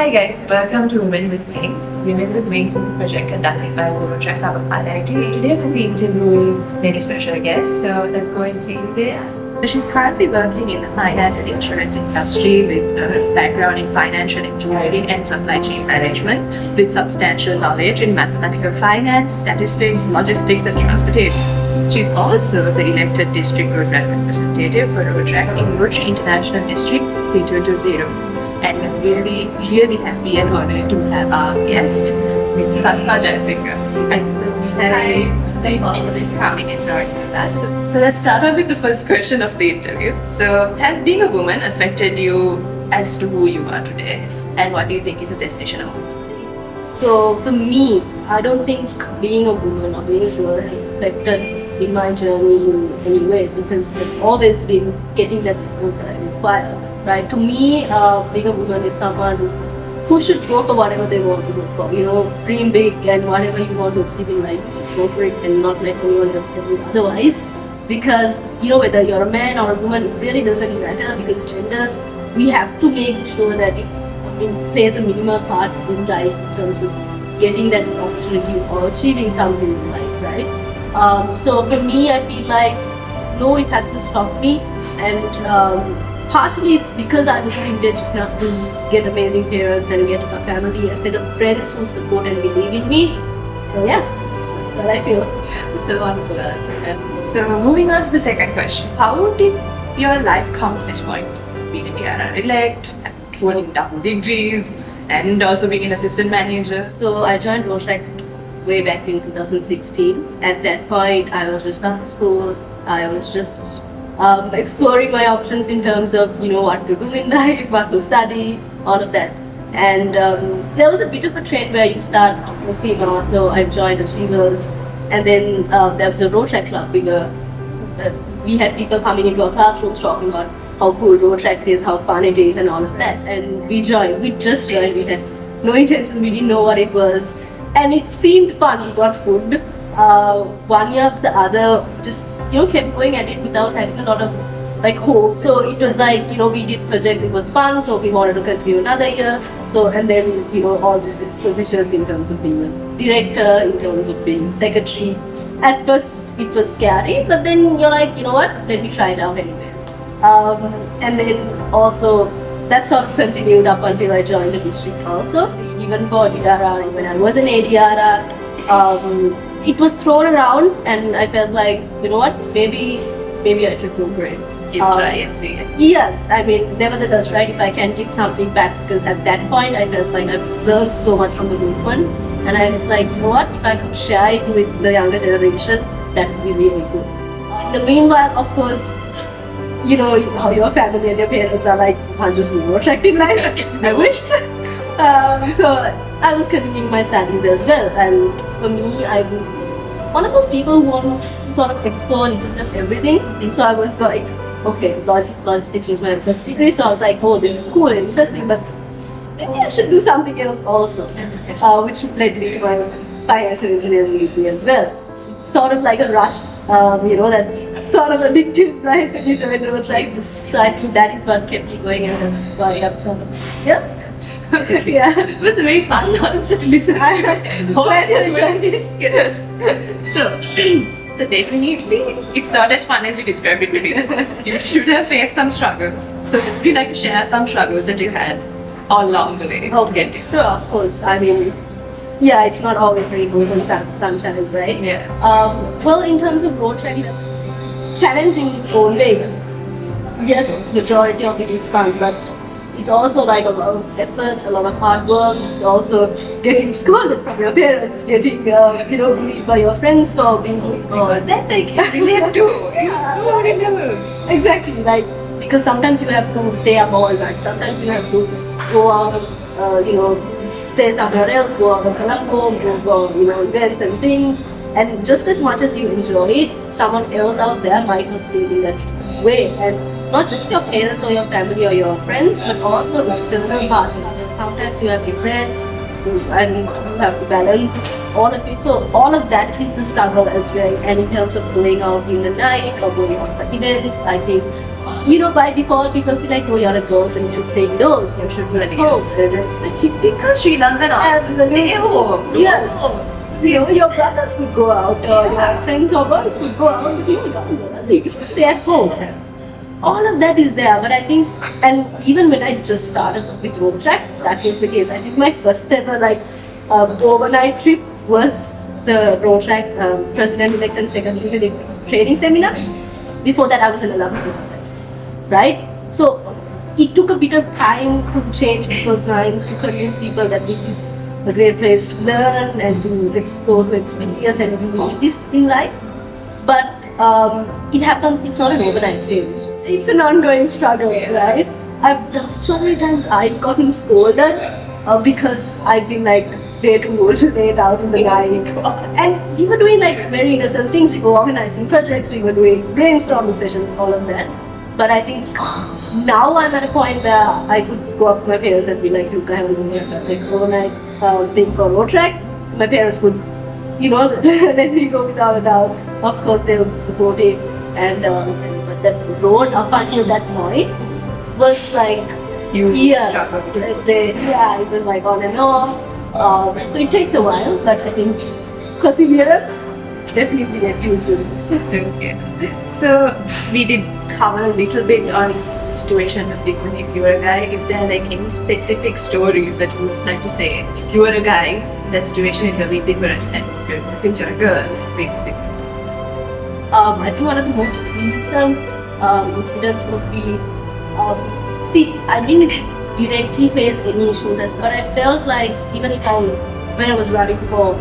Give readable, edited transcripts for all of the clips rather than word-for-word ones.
Hi guys, welcome to Women with Wings. Women with Wings is a project conducted by the Rotaract Club of IIT. Today we'll be interviewing many special guests, so let's go and see who they are. So she's currently working in the finance and insurance industry with a background in financial engineering and supply chain management with substantial knowledge in mathematical finance, statistics, logistics and transportation. She's also the elected District Rotaract Representative for Rotaract in Rotary International District 3220. And we're really happy and honored to have our guest, Ms. Sathma Jayasinghe. Hi. Thank you for coming and joining with us. So let's start off with the first question of the interview. So has being a woman affected you as to who you are today? And what do you think is the definition of woman? So for me, I don't think being a woman or being a girl has affected in my journey in any ways, because I've always been getting that support that I require. Right? To me, being a woman is someone who should go for whatever they want to go for. You know, dream big, and whatever you want to achieve in life, you should go for it and not let anyone else tell you otherwise. Because, you know, whether you're a man or a woman, it really doesn't matter, because gender, we have to make sure that plays a minimal part in life in terms of getting that opportunity or achieving something in life, right? So for me, I feel like, no, it hasn't stopped me, and partially it's because I was privileged enough to get amazing parents and get a family and set of friends who support and believe in me. So yeah, that's what I feel. It's a wonderful answer. So moving on to the second question. How did your life come to this point? Being a DRR elect, holding double degrees, and also being an assistant manager. So I joined Rotaract way back in 2016. At that point, I was just out of school. I was just exploring my options in terms of, you know, what to do in life, what to study, all of that. And there was a bit of a trend where you start seeing, so I joined Achievers, and then there was a Rotaract Club. We had people coming into our classrooms talking about how cool Rotaract is, how fun it is, and all of that. And we joined. We just joined. We had no intention. We didn't know what it was, and it seemed fun. We got food. 1 year after the other, just kept going at it without having a lot of hope. So it was like, we did projects. It was fun. So we wanted to continue another year. So and then all these positions in terms of being a director, in terms of being secretary. At first it was scary, but then you're like, you know what? Let me try it out anyways. And then also that sort of continued up until I joined the district also. Even for DRR, when I was an ADRR, it was thrown around, and I felt like, you know what, maybe I should go for it. Try and see it. Yes, I mean, nevertheless, right, if I can give something back, because at that point I felt like I've learned so much from the movement, and I was like, you know what, if I could share it with the younger generation, that would be really good. In the meanwhile, of course, you know how your family and your parents are like, I'm just more attractive life. I wish. So I was continuing my studies as well, and for me, I'm one of those people who want to sort of explore a little bit of everything. So I was like, okay, logistics was my first degree, so I was like, oh, this is cool and interesting, but maybe I should do something else also, which led me to my financial engineering degree as well. It's sort of like a rush, that sort of addictive, right? So I think that is what kept me going, and that's why I'm sort of, yeah. Yeah. It was a very fun answer to listen to. I enjoyed it. So definitely, it's not as fun as you described it to me. You should have faced some struggles. So would you like to share some struggles that you had all along the way? Okay, sure, of course. I mean, yeah, it's not always rainbows and sunshine, right? Yeah. Well, in terms of Rotaract, it's challenging in its own ways. Yes, majority of it is fun, but it's also like a lot of effort, a lot of hard work. It's also getting scolded from your parents, getting bullied by your friends for being that I can relate to. It's so many levels. Exactly, because sometimes you have to stay up all night. Sometimes you have to go out and stay somewhere else, go out of Colombo, go for events and things. And just as much as you enjoy it, someone else out there might not see it in that way. And not just your parents or your family or your friends, but also external partners. Sometimes you have exams, and you have to balance all of it. So all of that is a struggle as well. And in terms of going out in the night or going out for events, I think by default people say like, no, you're a girl, so you should stay indoors, you should be at home. Yes. And that's the typical Sri Lankan answer. Stay home. Yes. Your brothers would go out, or your friends or boys would go out, but you should stay at home. All of that is there, but I think, and even when I just started with Rotaract, that was the case. I think my first ever overnight trip was the Rotaract President-elect and Secretary training seminar. Before that, I was an alumni, right? So it took a bit of time to change people's minds, to convince people that this is a great place to learn and to explore, to experience, and to need this in life. But it happened, it's not an overnight change. It's an ongoing struggle, right? So many times I've gotten scolded because I've been way too late out in the night. And we were doing very innocent things. We were organizing projects, we were doing brainstorming sessions, all of that. But I think now I'm at a point where I could go up to my parents and be like, look, I have an overnight thing for Rotaract. My parents would, let me go without a doubt. Of course, they would be supportive. But that road up until that point was years. It was on and off. So it takes a while, but I think perseverance definitely led you to this. Okay. So we did cover a little bit on if the situation was different if you were a guy. Is there any specific stories that you would like to say? If you were a guy, that situation is really different, and since you're a girl, basically. I think one of the most recent incidents would be, I didn't directly face any issues, but I felt like even when I was running for,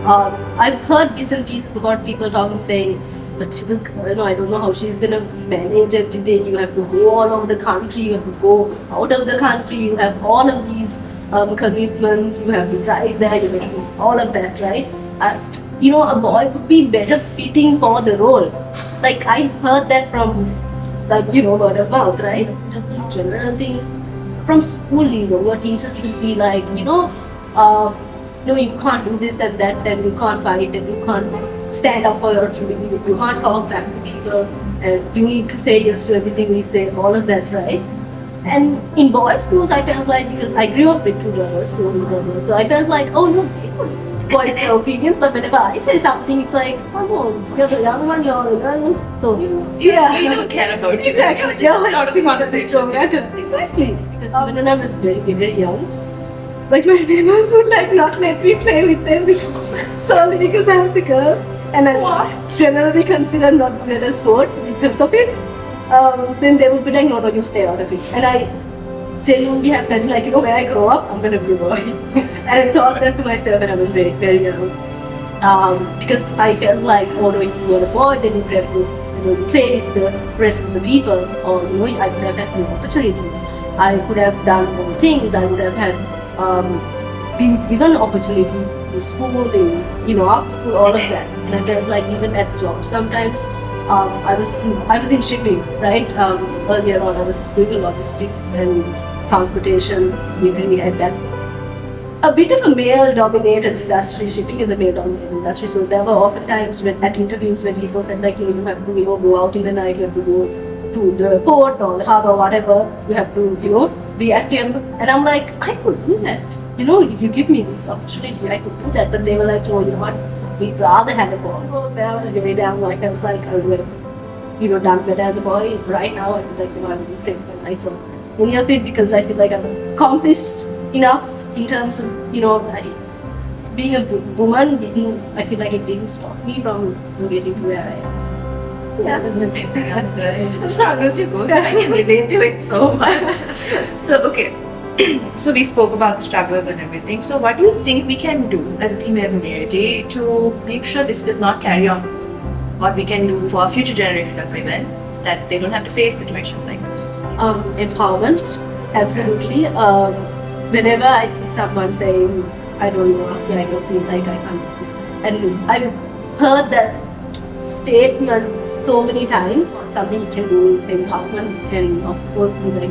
I've heard bits and pieces about people talking, saying, but she's a girl, I don't know how she's gonna manage everything. You have to go all over the country, you have to go out of the country, you have all of these commitments, you have to drive there, you have to do all of that, right? A boy would be better fitting for the role. I heard that from, word of mouth, right? In terms of general things. From school, your teachers would be like, no, you can't do this and that, and you can't fight, and you can't stand up for your duty, you can't talk back to people, and you need to say yes to everything we say, all of that, right? And in boys' schools, I felt like, because I grew up with two brothers, so I felt like, oh no, they could voice their opinion, but whenever I say something, it's like, oh no, you're the young one, you're the young one, so you don't care about you. Exactly. Just out of the conversation. Exactly. Because when I was very, very young, my neighbors would not let me play with them solely because I was the girl, and I generally considered not good at sport because of it. Then they would be like, no, you stay out of it. And I genuinely have felt like, when I grow up, I'm going to be a boy. And I thought that to myself when I was very, very young. Because I felt like, if you were a boy, then you could have to play with the rest of the people, or I could have had more opportunities. I could have done more things. I would have had been given opportunities in school, after school, all of that. And I felt like even at jobs sometimes. I was in shipping, right? Earlier on, I was doing logistics and transportation. We had that. A bit of a male-dominated industry. Shipping is a male-dominated industry, so there were often times at interviews when people said you have to go out in the night, you have to go to the port or the harbor, whatever. You have to be active. And I'm like, I could do that. If you give me this opportunity, I could do that. But they were like, oh, we'd rather have a boy. When I was very down, I felt like I would have, done better as a boy. Right now, I feel like, I would take my life from any of it because I feel like I'm accomplished enough in terms of, being a woman. I feel like it didn't stop me from getting to where I am. So, that was an amazing answer. The struggles you go through, I can relate to it so much. So, okay. So we spoke about the struggles and everything. So what do you think we can do as a female community to make sure this does not carry on? What we can do for a future generation of women that they don't have to face situations like this? Empowerment, absolutely. Whenever I see someone saying, I don't know, I don't feel like I can do this. And I've heard that statement so many times. Something you can do is empowerment. You can, of course, be like,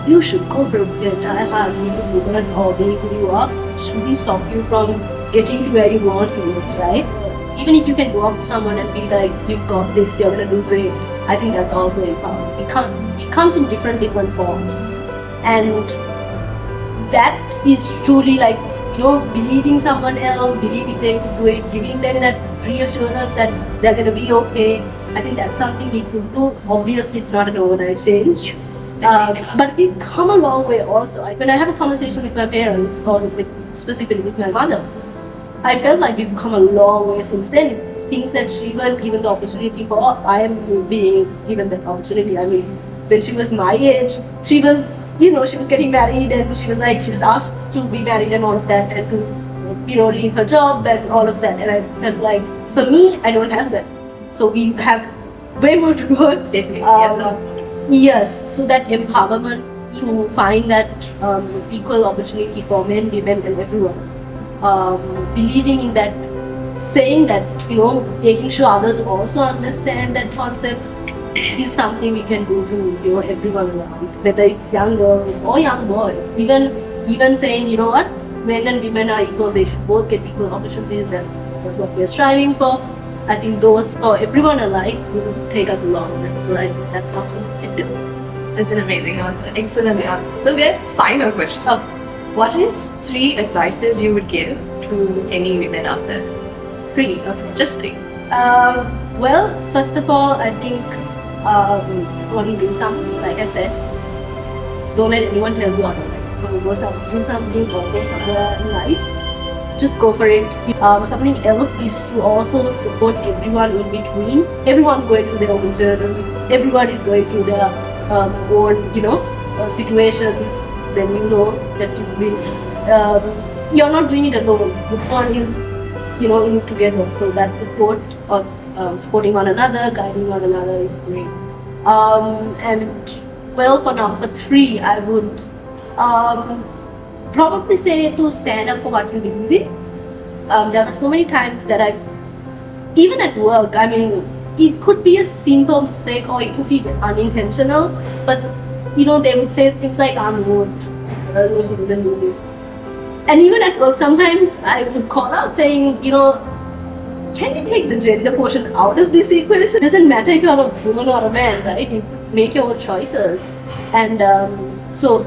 you should go for the entire house, you can woman or wherever you are. Should we stop you from getting to where you want to, right? even if you can go up to someone and be like, you've got this, you're gonna do great, I think that's also empowering. It comes in different forms. And that is truly like, believing someone else, believing they could do it, giving them that reassurance that they're gonna be okay. I think that's something we could do. Obviously, it's not an overnight change. Yes. But we've come a long way also. When I have a conversation with my parents, or specifically with my mother, I felt like we've come a long way since then. Things that she wasn't given the opportunity for, I am being given that opportunity. I mean, when she was my age, she was getting married, and she was asked to be married and all of that, and to, leave her job and all of that. And I felt like, for me, I don't have that. So we have way more to go. Definitely. Yes, so that empowerment, you find that equal opportunity for men, women, and everyone. Believing in that, saying that, making sure others also understand that concept is something we can do to, everyone around, whether it's young girls or young boys. Even saying, what, men and women are equal, they should both get equal opportunities. That's what we're striving for. I think those for everyone alike will take us along. So I think that's something we can do. That's an amazing answer. Excellent answer. So we have a final question. What is 3 advices you would give to any women out there? 3, okay. Just 3. Well, first of all, I think when you do something, like I said, don't let anyone tell you otherwise. When you do something or go somewhere in life, just go for it. Something else is to also support everyone in between. Everyone's going through their own journey. Everyone is going through their own, situations. Then you know that you're not doing it alone. The point is, in it together. So that support of supporting one another, guiding one another is great. And well, for number 3, I would probably say to stand up for what you believe in. There are so many times that even at work, I mean, it could be a simple mistake or it could be unintentional, but they would say things like, no, she doesn't do this. And even at work, sometimes I would call out saying, can you take the gender portion out of this equation? It doesn't matter if you're a woman or a man, right? You make your own choices. And so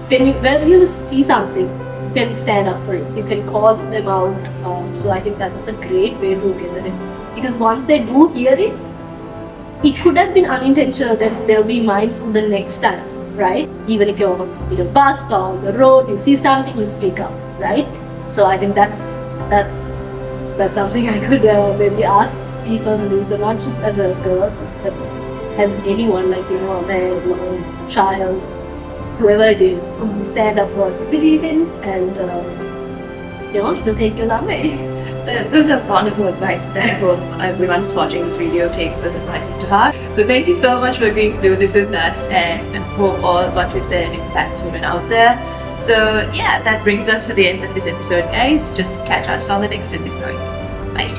when you see something, you can stand up for it. You can call them out. So I think that's a great way to get it. Because once they do hear it, it could have been unintentional, that they'll be mindful the next time, right? Even if you're in a bus or on the road, you see something, you speak up, right? So I think that's something I could maybe ask people to do. So not just as a girl, but as anyone, like a man, woman, child, whoever it is, stand up for what you believe in, and it'll take you a long way. Those are wonderful advices, and I hope everyone who's watching this video takes those advices to heart. So thank you so much for agreeing to do this with us, and hope all what you said impacts women out there. So yeah, that brings us to the end of this episode, guys. Just catch us on the next episode. Bye.